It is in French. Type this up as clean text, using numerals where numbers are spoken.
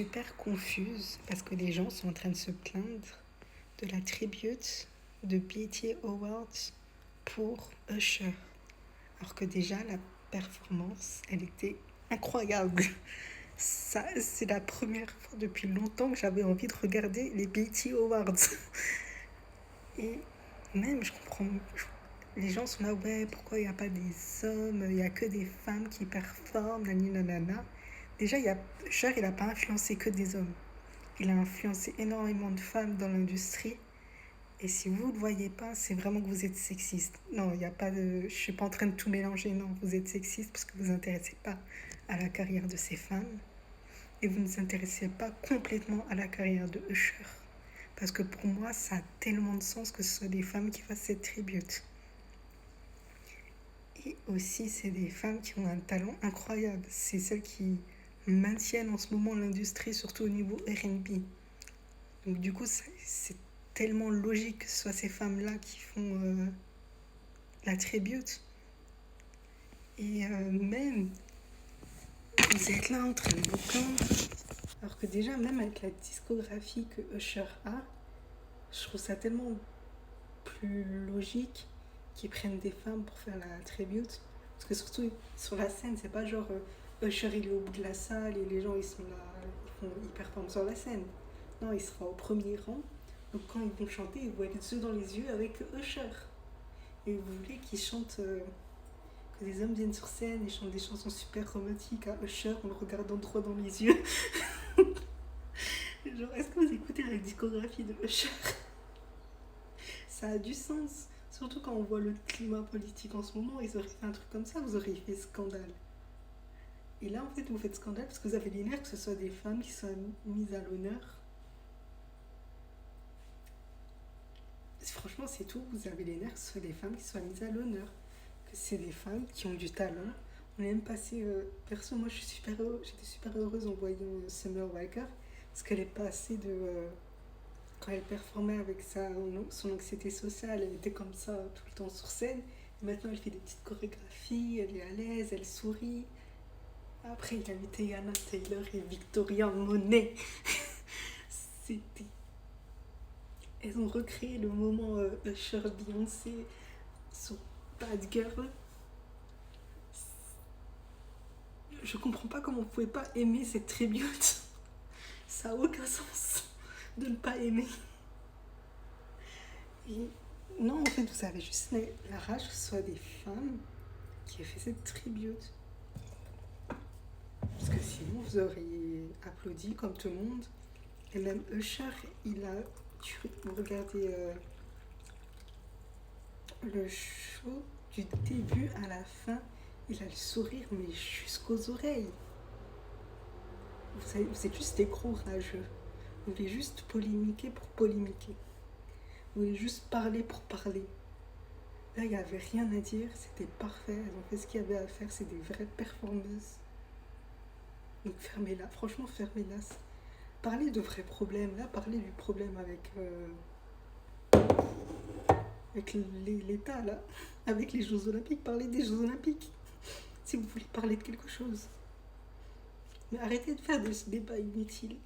super confuse parce que les gens sont en train de se plaindre de la tribute de BET Awards pour Usher. Alors que déjà, la performance, elle était incroyable. Ça, c'est la première fois depuis longtemps que j'avais envie de regarder les BET Awards. Et même, je comprends. Les gens sont là, ouais, pourquoi il n'y a pas des hommes, il n'y a que des femmes qui performent, nanana. Déjà, Usher, il n'a pas influencé que des hommes. Il a influencé énormément de femmes dans l'industrie. Et si vous ne le voyez pas, c'est vraiment que vous êtes sexiste. Non, il n'y a pas de... Je suis pas en train de tout mélanger, non. Vous êtes sexiste parce que vous ne vous intéressez pas à la carrière de ces femmes. Et vous ne vous intéressez pas complètement à la carrière de Usher. Parce que pour moi, ça a tellement de sens que ce soit des femmes qui fassent cette tribute. Et aussi, c'est des femmes qui ont un talent incroyable. C'est celles qui maintiennent en ce moment l'industrie, surtout au niveau R&B. Donc du coup, c'est tellement logique que ce soit ces femmes-là qui font la tribute. Et même, vous êtes là en train de vous plaindre. Alors que déjà, même avec la discographie que Usher a, je trouve ça tellement plus logique qu'ils prennent des femmes pour faire la tribute. Parce que surtout, sur la scène, c'est pas genre Usher il est au bout de la salle et les gens ils sont là, ils performent sur la scène. Non, il sera au premier rang. Donc quand ils vont chanter, ils vont être les yeux dans les yeux avec Usher. Et vous voulez qu'ils chantent, que des hommes viennent sur scène et chantent des chansons super romantiques à Usher en le regardant droit dans les yeux. Genre, est-ce que vous écoutez la discographie de Usher? Ça a du sens. Surtout quand on voit le climat politique en ce moment, ils auraient fait un truc comme ça, vous auriez fait scandale. Et là, en fait, vous faites scandale parce que vous avez les nerfs que ce soit des femmes qui soient mises à l'honneur. Franchement, c'est tout. Vous avez les nerfs que ce soit des femmes qui soient mises à l'honneur. Que c'est des femmes qui ont du talent. On est même passé... perso, moi, j'étais super heureuse en voyant Summer Walker parce qu'elle est passée de... quand elle performait avec son anxiété sociale, elle était comme ça tout le temps sur scène. Et maintenant, elle fait des petites chorégraphies, elle est à l'aise, elle sourit. Après, il y a eu Teyana Taylor et Victoria Monet. C'était... Elles ont recréé le moment Usher Beyoncé sur Bad Girl. Je comprends pas comment vous pouvez pas aimer cette tribute. Ça a aucun sens de ne pas aimer. Et non, en fait, vous avez juste la rage que ce soit des femmes qui aient fait cette tribute. Parce que sinon, vous auriez applaudi comme tout le monde. Et même Usher, il a... Vous regardez le show du début à la fin, il a le sourire, mais jusqu'aux oreilles. Vous êtes juste des gros rageux. Vous voulez juste polémiquer pour polémiquer. Vous voulez juste parler pour parler. Là, il n'y avait rien à dire, c'était parfait. Elles ont fait ce qu'il y avait à faire, c'est des vraies performeuses. Donc fermez-la, franchement fermez-la. Parlez de vrais problèmes, là, parlez du problème avec l'État, là, avec les Jeux Olympiques, parlez des Jeux Olympiques, si vous voulez parler de quelque chose. Mais arrêtez de faire des débats inutiles.